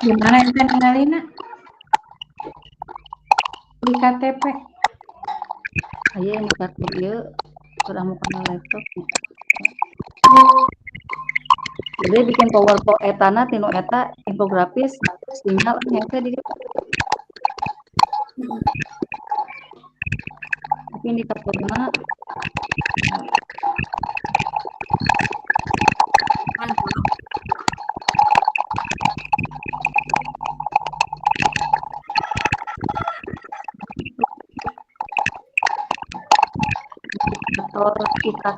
Gimana ente ninggalina? Di KTP. Aya indikator ieu kurang kana laptop. Jadi bikin PowerPoint etana tinu eta infografis sinyal nyampe di tapi indikatorna indikator kita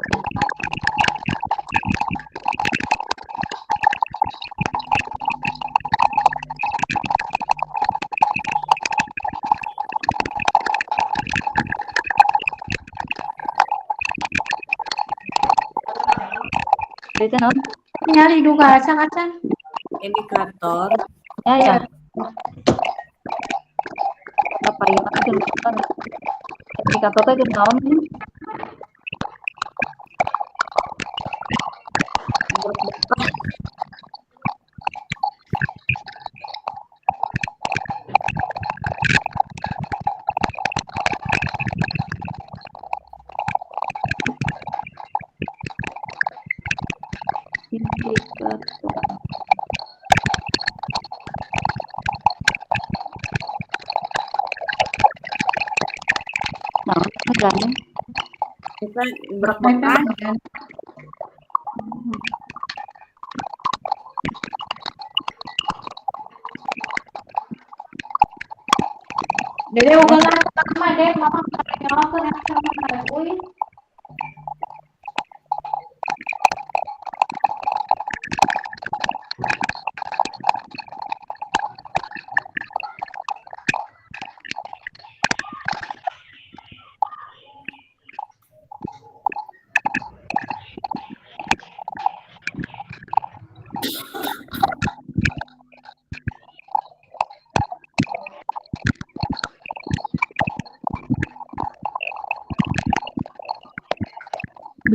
itu non Nyari duka acan-acan. Indikator. ya apa ya itu indikator teh naon indikator naon kan Kita berak-berak. Dede ugal sama deh, mama nyawa yang sama uy.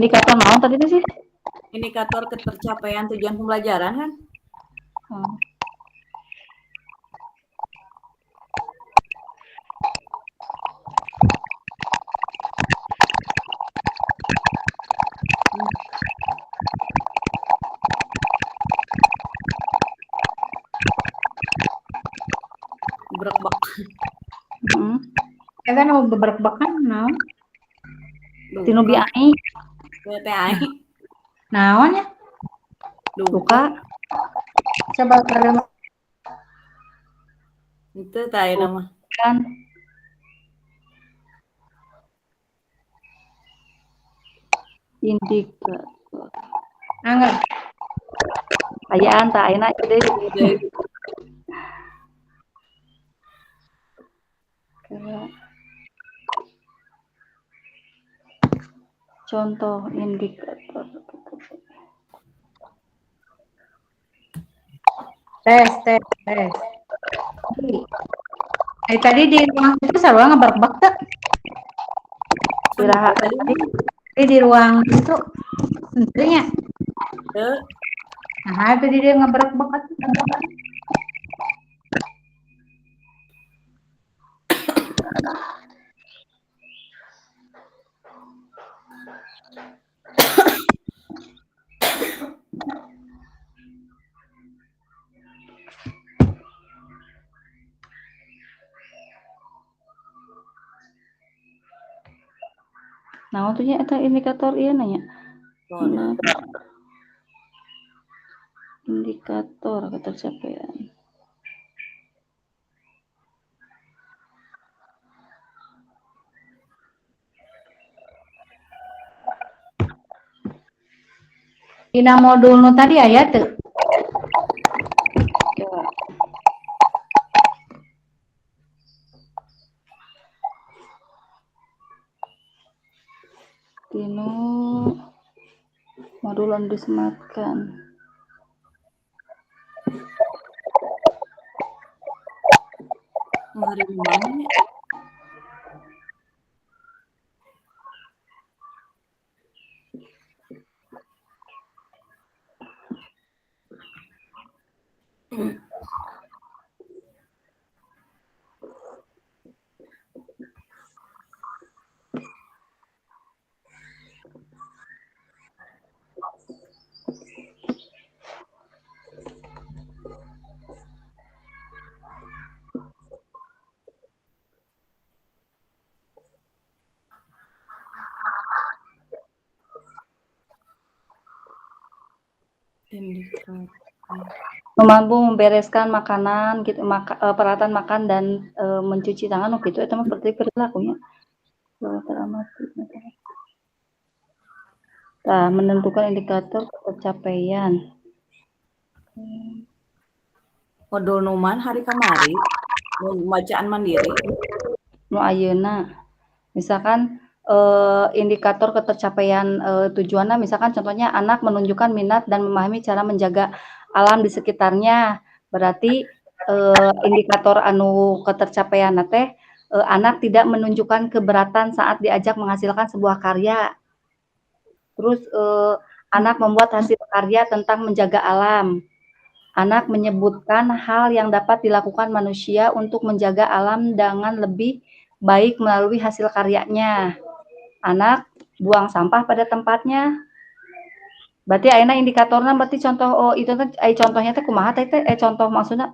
indikator naon tadi itu sih Indikator ketercapaian tujuan pembelajaran kan? oh. Berak-berak. Kita mau beberek-bekan naon? Tinu biai PTI. Naon ya? luka Coba kalian Itu tadi nama. kan indikator anggar. ayaan tak ayeuna ide contoh indikator Tes. Tadi di ruang itu sarua ngeberbek tuh. Iraha Di ruang itu sentrinya. Nah, itu dia ngeberbek. nah untuknya eta indikator ieu nanya indikator ketercapaian Dina modul nu tadi aya teu? tinu modul anu disematkan hari mana ya? Indikator. Mampu membereskan makanan gitu, peralatan makan dan mencuci tangan gitu itu mah berarti perilakunya. Nah, menentukan indikator pencapaian. Modul numan hari kamari, bacaan mandiri. Nu ayeuna misalkan indikator ketercapaian tujuannya misalkan contohnya anak menunjukkan minat dan memahami cara menjaga alam di sekitarnya. Berarti indikator anu ketercapaian teh anak tidak menunjukkan keberatan saat diajak menghasilkan sebuah karya. Terus anak membuat hasil karya tentang menjaga alam. Anak menyebutkan hal yang dapat dilakukan manusia untuk menjaga alam dengan lebih baik melalui hasil karyanya. Anak buang sampah pada tempatnya. Berarti ayeuna indikatorna berarti contoh itu teh contohnya teh kumaha teh contoh maksudnya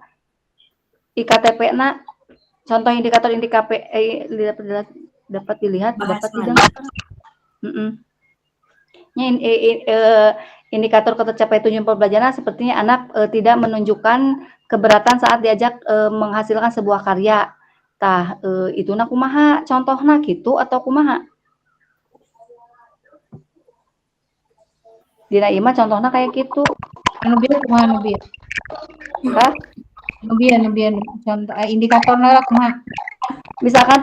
IKTP-na contoh indikator-indikator dapat dilihat, dapat didengar. Indikator ketercapaian tujuan pembelajaran sepertinya anak tidak menunjukkan keberatan saat diajak menghasilkan sebuah karya. Tah ituna kumaha contohna gitu atau kumaha? Dina ieu mah contohna kayak gitu. Anu bieu kumaha anu bieu? Hah? Anu bieu contoh indikatorna kumaha? Misalkan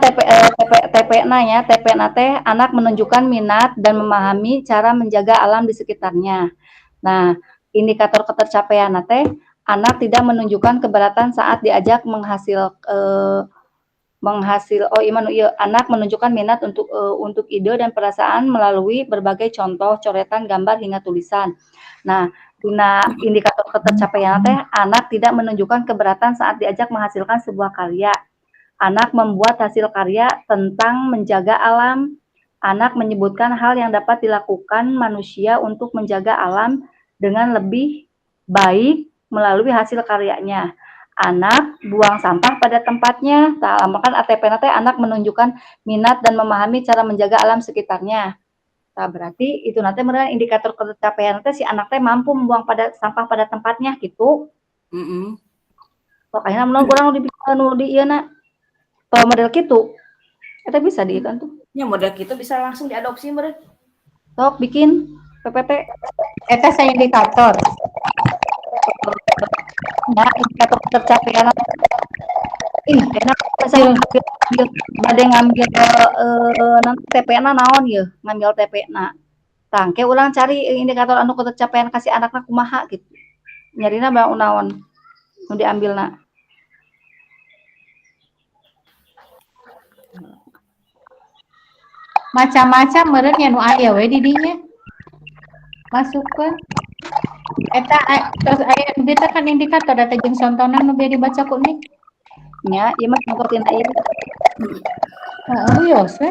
TP-na ya, TP-na teh anak menunjukkan minat dan memahami cara menjaga alam di sekitarnya. Nah, indikator ketercapaian teh anak tidak menunjukkan keberatan saat diajak anak menunjukkan minat untuk ide dan perasaan melalui berbagai contoh, coretan, gambar hingga tulisan. Nah, dina indikator ketercapaian teh anak tidak menunjukkan keberatan saat diajak menghasilkan sebuah karya. Anak membuat hasil karya tentang menjaga alam. Anak menyebutkan hal yang dapat dilakukan manusia untuk menjaga alam dengan lebih baik melalui hasil karyanya. Anak buang sampah pada tempatnya. Makan ATP-na teh anak menunjukkan minat dan memahami cara menjaga alam sekitarnya. Nah, berarti itu nanti merupakan indikator pencapaian teh si anak teh mampu membuang sampah pada tempatnya gitu. Pokoknya menurut orang di ieu na kalau model gitu, kita bisa diikan tuh. Ya model gitu bisa langsung diadopsi meureun. Sok bikin PPT. Eta saya indikator. Nah, indikator tercapaian. Enak bisa bade ngambil nanti TP-na naon ya, ngambil TP-na. Tangke ulang cari indikator anu ketercapaian kasih anakna kumaha gitu. Nyarina bae naon nu diambilna. Macam-macam meureun nya nu aya we di dinya. Masukkeun. Eta terus aya beta kan indikator data jeung contohna nu bieu dibaca ku nih. Nya, ieu mah contoh tina ieu. Heeh, we.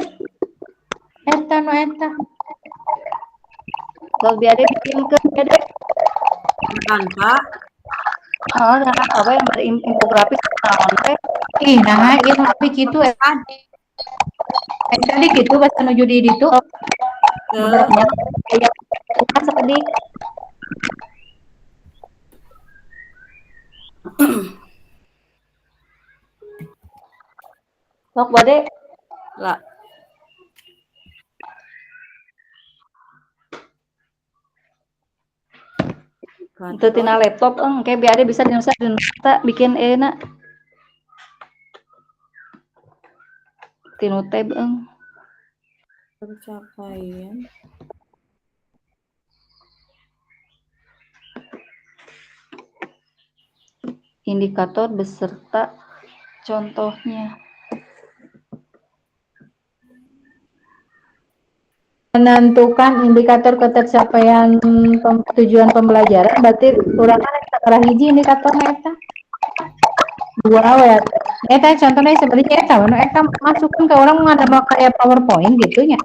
Eta nu eta. Sok biade bikinkeun biade. Tanpa Oh, nah, apa yang berinfografis naon teh? Ih, nah ieu tapi kitu tadi gitu pas menuju di ditu. Benernya kayak bukan seperti sok bade lah. itu tina laptop kayak biade bisa dinusa bikin enak tinu tab Pencapaian indikator beserta contohnya. Menentukan indikator ketercapaian tujuan pembelajaran berarti urang kan hiji indikatorna eta. Dua we. Eta contohnya seperti eta, nu eta masukkan ke orang ngadamel kayak PowerPoint gitu nya.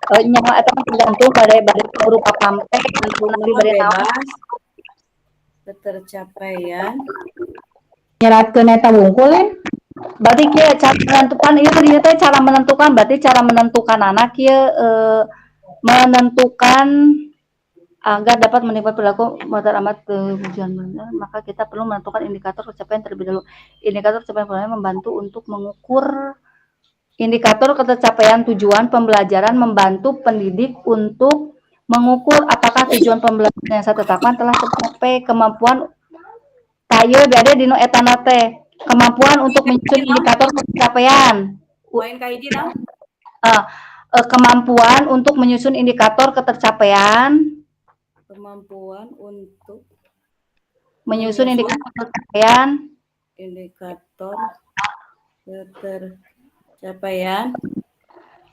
nyawa eta mah tergantung bade berupa pamflet Tentunya nanti mah bade naon bebas ketercapaian Nyeratkeun eta wungkulin. berarti kieu cara menentukan ieu dieu teh cara menentukan berarti cara menentukan anak kieu menentukan agar dapat menikmati perilaku motor amat tujuan benar, maka kita perlu menentukan indikator pencapaian terlebih dahulu. Indikator pencapaian membantu untuk mengukur indikator ketercapaian tujuan pembelajaran membantu pendidik untuk mengukur apakah tujuan pembelajaran yang saya tetapkan telah tercapai. Kemampuan tayo berada di etana teh kemampuan untuk menyusun indikator pencapaian. poin kahiji naon? Kemampuan untuk menyusun indikator ketercapaian Kemampuan untuk menyusun menyusun indikator ketercapaian indikator ketercapaian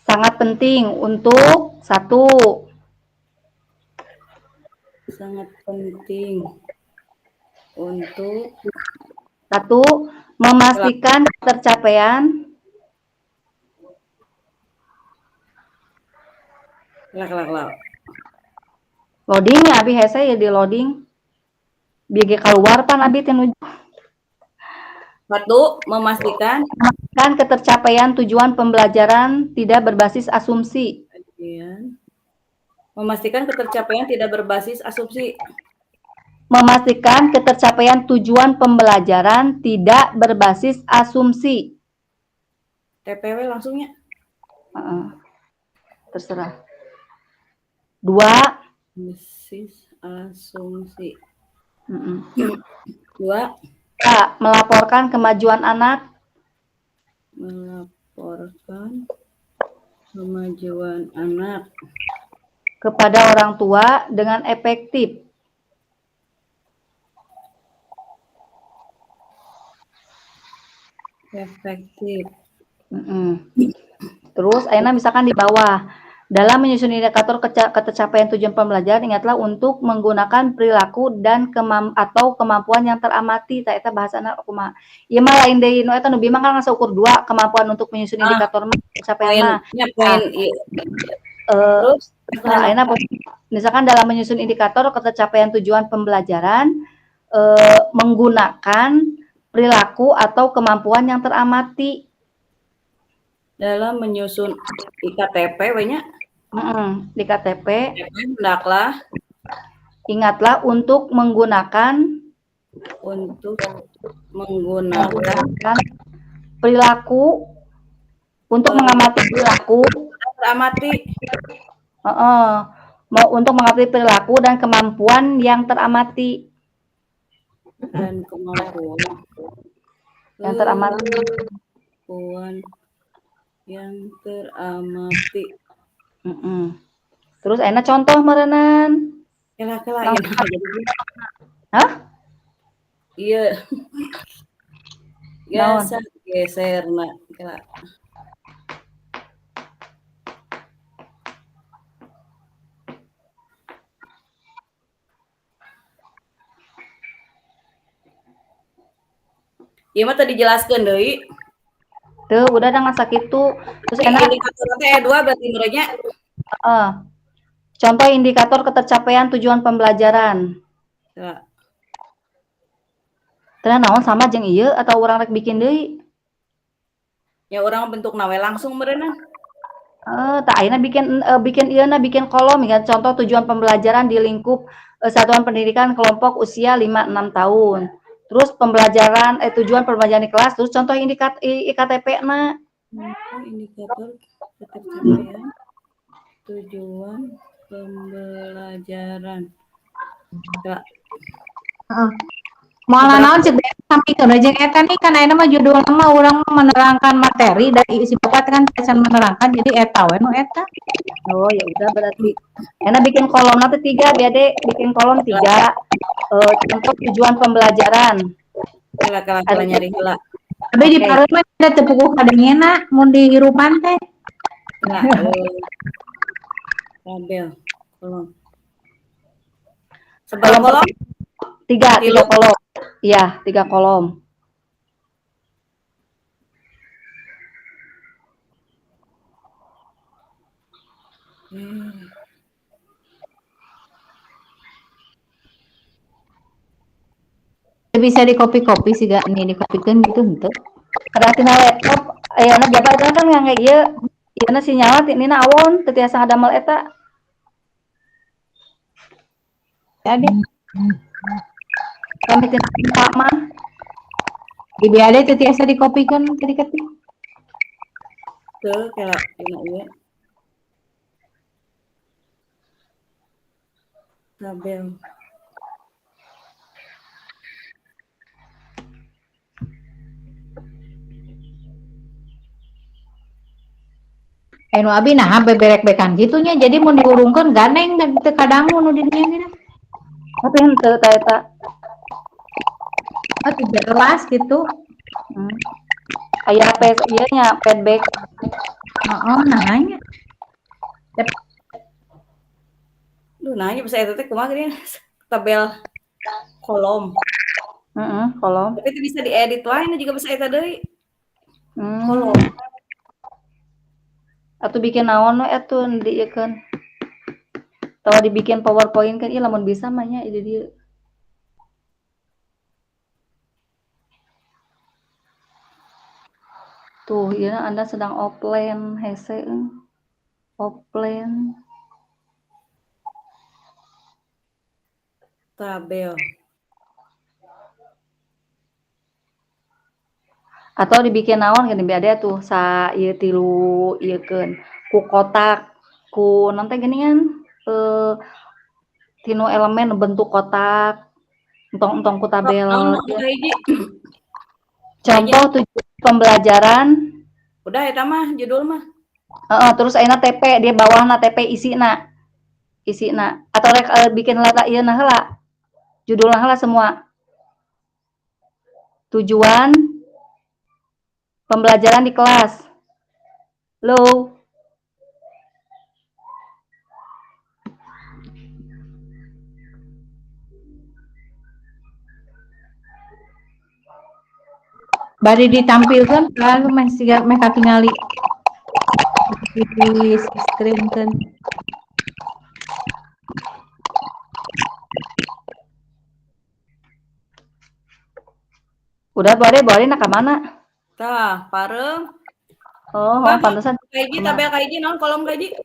sangat penting untuk sangat penting untuk satu memastikan ketercapaian loading ya abi hese ya di loading biar keluar pan abi tinu satu memastikan ketercapaian tujuan pembelajaran tidak berbasis asumsi. Memastikan ketercapaian tidak berbasis asumsi. Memastikan ketercapaian tujuan pembelajaran tidak berbasis asumsi. TPW langsungnya. Terserah. 2. Basis asumsi. 2. Melaporkan kemajuan anak. Melaporkan kemajuan anak kepada orang tua dengan efektif. Terus, ayeuna misalkan di bawah, dalam menyusun indikator ketercapaian tujuan pembelajaran, ingatlah untuk menggunakan perilaku dan atau kemampuan yang teramati. Eta bahasana kumaha. Ieu mah lain deui nu eta nu bima kan ngasa ukur 2 kemampuan untuk menyusun indikator pencapaian. Terus, ayeuna misalkan dalam menyusun indikator ketercapaian tujuan pembelajaran menggunakan perilaku atau kemampuan yang teramati. Dalam menyusun IKTP banyak. Di KTP. Hendaklah. Ingatlah untuk menggunakan perilaku untuk mengamati perilaku. Teramati. Untuk mengamati perilaku dan kemampuan yang teramati. Dan kemampuan yang teramati. Yang teramati. Terus enak contoh merenan. Kela ya. Hah? Iya. Geser nak kela. Iya mah tadi jelaskeun deui. Tuh, udah dengan sakitu. Terus enak indikator teh 2 berarti merenya. Contoh indikator ketercapaian tujuan pembelajaran. Ya. Terus naon sama jeung ieu atau orang rek bikin deui? Ya orang bentuk nawe langsung mereuna. Tak ayeuna bikin ieuna bikin kolom ya contoh tujuan pembelajaran di lingkup satuan pendidikan kelompok usia 5-6 tahun. Terus pembelajaran tujuan pembelajaran di kelas, terus contoh IKTP-na. Indikator ketercapaian tujuan pembelajaran. Malah naon cek sampikeun jeung eta nih kan ayeuna mah judulna mah urang menerangkan materi dari isi bapak kan pesan menerangkan jadi eta we nu eta. Oh ya udah berarti. Enak bikin kolom nanti 3 biade bikin kolom 3 contoh tujuan pembelajaran. Kela nyari heula. Tapi di parut mah ada tepukuh kadengena mun di hirupan teh. Nah, tabel kolom. Sebelah kolom 3 kolom. Iya, 3 kolom. Hmm. Bisa di copy sih gak nih dikopikeun gitu henteu. Kada tina laptop ayeuna jaba eta kan ngangge ieu ieuna sinyalna tina awon teu tiasa ngadamel eta. Ada Kami tina mah di biade teu tiasa dikopikeun tadi ketik. Teu kayak dina ieu. Tabel. Nu abi nah beberek-bekan gitunya jadi mun diurungkeun ganeng dan teu kadangu nu di dieu geuna. tapi henteu ta eta. Oh, tidak jelas gitu. Aya ieu nya feedback. Heeh, nahanya. Duh, nanya bisa eta teh kumaha gini tabel kolom. Kolom. Tapi itu bisa diedit wae juga bisa eta deui. Kolom. Atuh bikin naon we atuh dieukeun. Tawa dibikin PowerPoint kan ieu lamun bisa mah nya ide dieu. Tuh, ieu Anda sedang offline hese. Offline. Tabel. Atau dibikin naon gini biade tuh sa ieu tilu ieukeun ku kotak ku naon teh geuningan tinu elemen bentuk kotak entong ku tabel Naon ieu. hiji? Contoh tujuan pembelajaran. Udah eta mah judul mah. Terus ayeuna TP dia bawahna TP isina atau rek bikin lata ieu nah heula judulna heula semua tujuan pembelajaran di kelas. Lo Bari ditampilkan kan masih meh katingali di screen kan. udah boleh nak ke mana? Tah, parem. Pantesan. Kaiji tabel kaiji naon kolom kaiji?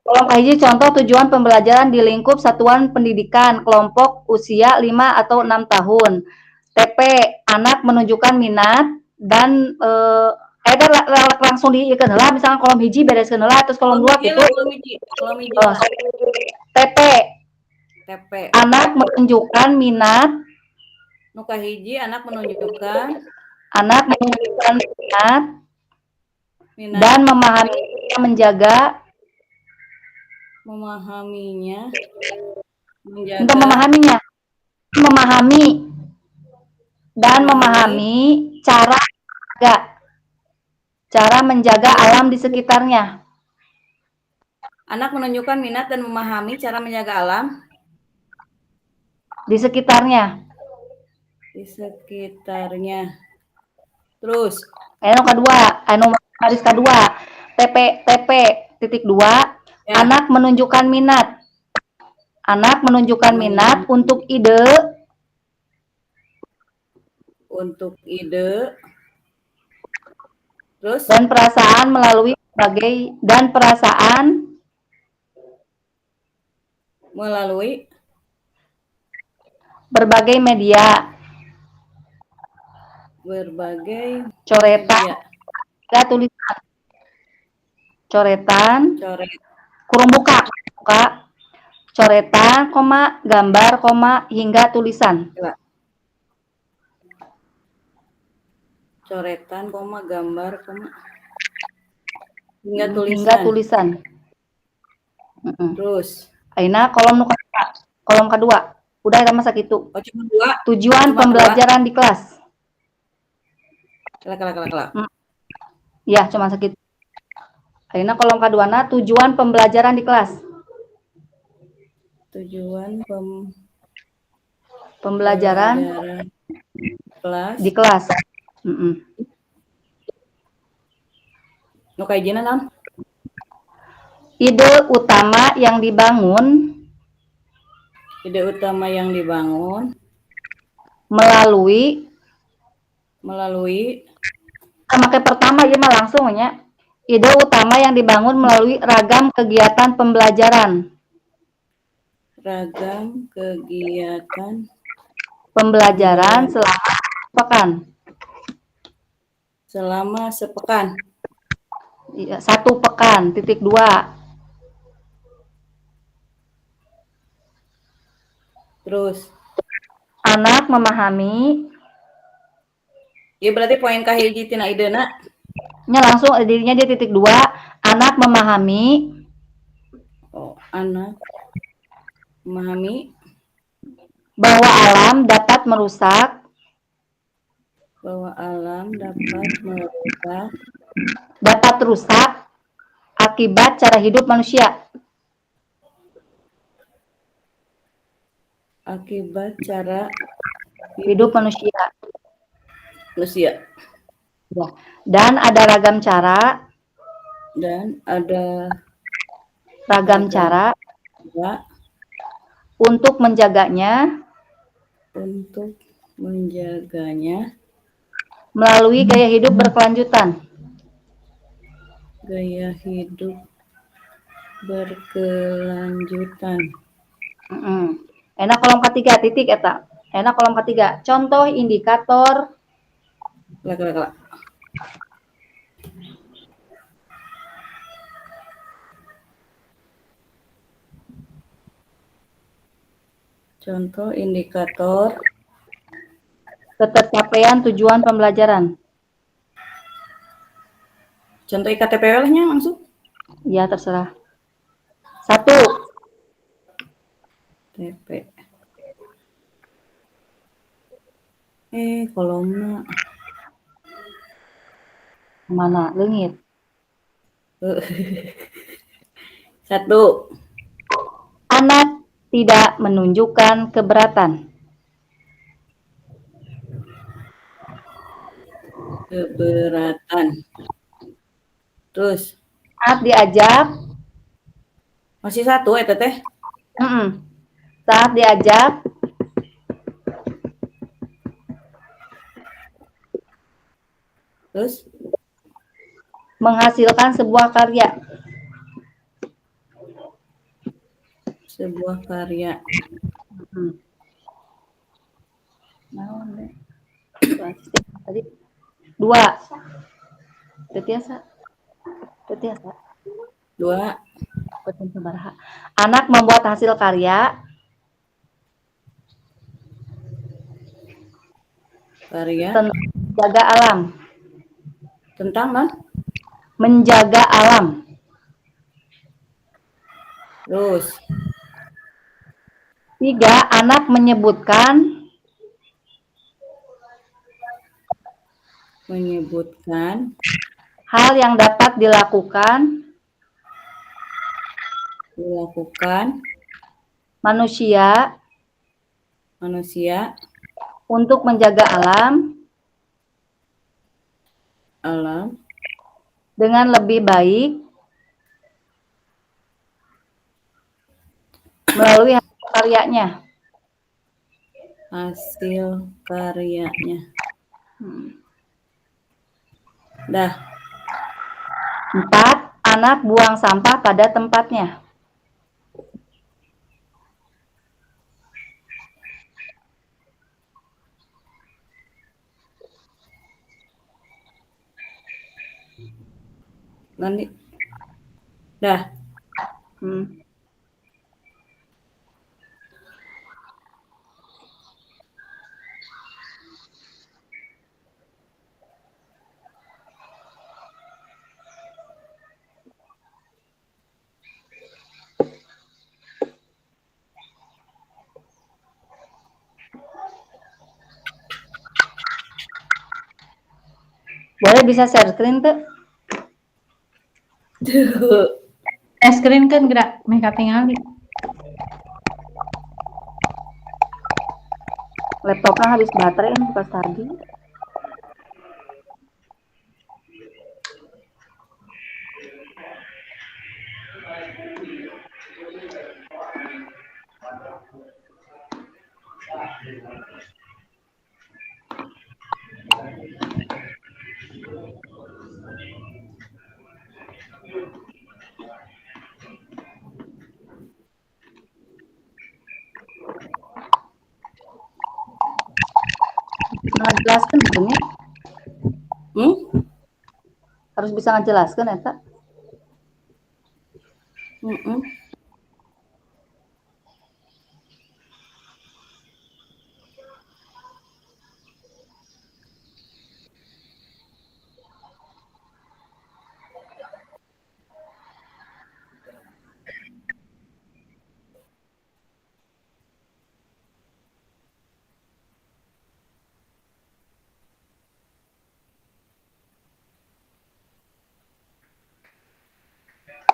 Kolom kaiji contoh tujuan pembelajaran di lingkup satuan pendidikan kelompok usia 5 atau 6 tahun. TP anak menunjukkan minat dan langsung diikeun heula misalkan kolom hiji bereskeun heula terus kolom 2 gitu. Kolom hiji. TP anak menunjukkan minat. Nu kahiji anak menunjukkan minat dan memahaminya menjaga. Memahaminya. Untuk memahami dan memahami cara menjaga alam di sekitarnya. Anak menunjukkan minat dan memahami cara menjaga alam di sekitarnya. Terus baris kedua TP titik 2 ya. Anak menunjukkan minat untuk ide terus dan perasaan melalui berbagai media. Coretan kurung buka coretan, gambar, hingga tulisan. Coretan, gambar, hingga tulisan. Terus ayeuna kolom kedua. Udah sama sakitu. Tujuan cuma pembelajaran di kelas. Kelak. Ya, cuma sakitu. Ayeuna kolom kaduana tujuan pembelajaran di kelas. Tujuan pembelajaran di kelas. Nu kayjina naon? ide utama yang dibangun Ide utama yang dibangun melalui pakai pertama ya mah langsung ya. Ide utama yang dibangun melalui ragam kegiatan pembelajaran selama pekan. selama sepekan. Iya, 1 pekan, titik 2. Terus, Anak memahami, ya berarti poin kahiji tina idena. nya langsung dirinya dia titik 2. Anak memahami Anak memahami bahwa alam dapat merusak akibat cara hidup manusia. Hidup manusia. Ya. Dan ada ragam cara untuk menjaganya melalui gaya hidup berkelanjutan. Enak kolom ketiga titik eta. Enak kolom ketiga. Contoh indikator ketercapaian tujuan pembelajaran. Contoh IKTP-nya langsung. Ya, terserah. 1. TP. Kolomna. Mana? Leungit. 1. Anak tidak menunjukkan keberatan. Terus Saat diajak masih 1 eta teh. Saat diajak terus menghasilkan sebuah karya. Tadi 2. Tetiasa. 2. Anak membuat hasil karya tentang menjaga alam. Tentang kan? Menjaga alam. Terus 3. Anak menyebutkan hal yang dapat dilakukan manusia untuk menjaga alam dengan lebih baik melalui hasil karyanya. Dah. 4. Anak buang sampah pada tempatnya. Nanti. Dah. Boleh bisa share screen tuh? Screen kan gerak mereka tinggalin. Laptopnya habis baterai pas tadi. Ngajelaskeun gitu nya. Hmm? Harus bisa ngajelaskeun eta. Mm-mm.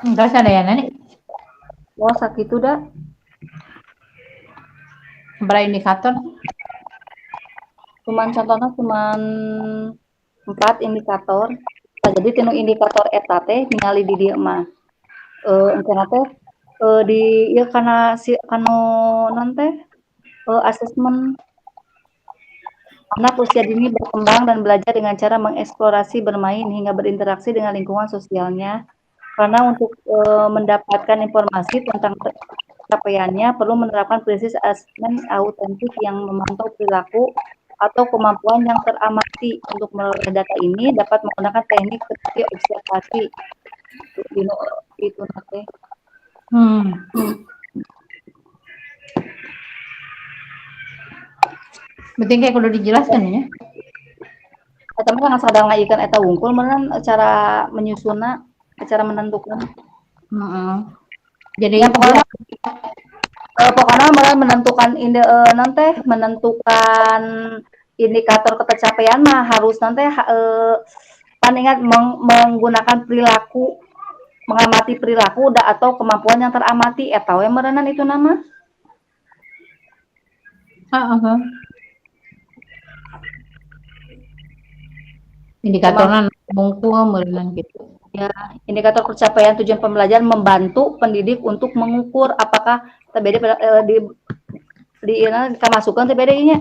Enggak sadayana nih. Oh sakitu da. Sabaraha indikator? Contohna cuman 4 indikator. Nah, jadi tinu indikator eta teh ningali di dieu mah. Engkana teh di ieu kana si kanu naon teh asesmen anak usia dini berkembang dan belajar dengan cara mengeksplorasi, bermain, hingga berinteraksi dengan lingkungan sosialnya. Karena untuk mendapatkan informasi tentang capaiannya perlu menerapkan prinsip asesmen autentik yang memantau perilaku atau kemampuan yang teramati. Untuk memperoleh data ini dapat menggunakan teknik seperti observasi. Itu nate. Penting kayak kudu dijelaskan ya. Eta mah sadang ngajikan eta wungkul meureun cara menyusunna, cara menentukan. Heeh. Jadi Ya pokoknya malah menentukan nanti menentukan indikator ketercapaian mah harus nanti ingat menggunakan perilaku, mengamati perilaku atau kemampuan yang teramati eta we meureunan itu nama. heeh. Indikatorna mungkul meureun gitu. Ya, indikator pencapaian tujuan pembelajaran membantu pendidik untuk mengukur apakah TBD di masukkan TBD nya.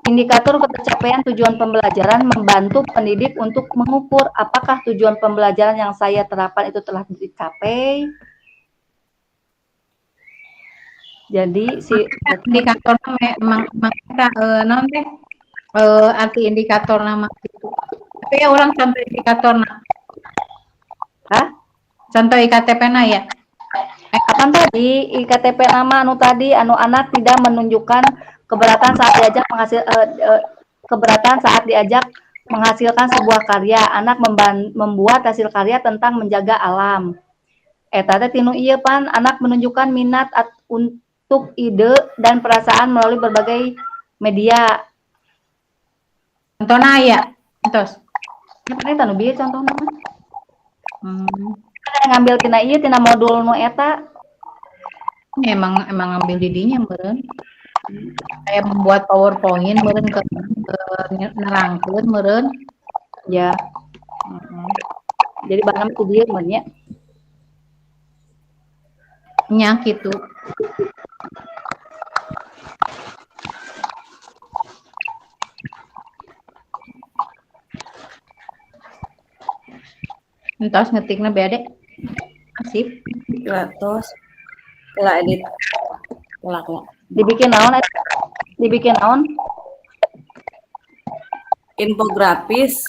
Indikator ketercapaian tujuan pembelajaran membantu pendidik untuk mengukur apakah tujuan pembelajaran yang saya terapkan itu telah dicapai. Jadi si Indikator memang kita naon teh arti indikator nama gitu. Tapi ya orang contoh indikator contoh IKTP-na ya. Akan tadi IKTP nama anu tadi anu anak tidak menunjukkan keberatan saat diajak keberatan saat diajak menghasilkan sebuah karya. Anak membuat hasil karya tentang menjaga alam. Eta teh tinu ieu pan anak menunjukkan minat untuk ide dan perasaan melalui berbagai media. Contohna ya. Terus. Ini tanu bieu contohna mah. Ngambil tina ieu tina modul nu eta. Emang ngambil didinya meureun. Kayak membuat PowerPoint meureun ke nerangkeun meureun. Ya. Jadi barang ku dieu meureun nya. Nya kitu. Entos ngetikna bede. Asip. Terus telah edit. Telah. Dibikin naon? Dibikin naon? Infografis.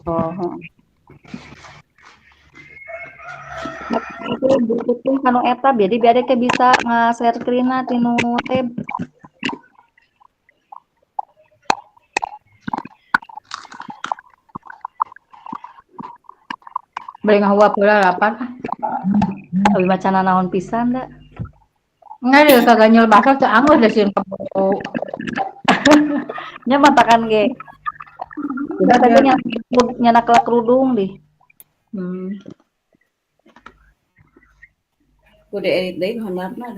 Oh. Itu butuhin kanu eta jadi biar ke bisa nge-share screen-na tinu tab. Beli ngahuap heula lapan. Abi macana naon pisan da. Enggak deh kagak nyel bahasa teu anggur da sieun kamu. Nya matakan ge. Udah tadi nyana kerudung deh. Udah edit deui hondarna.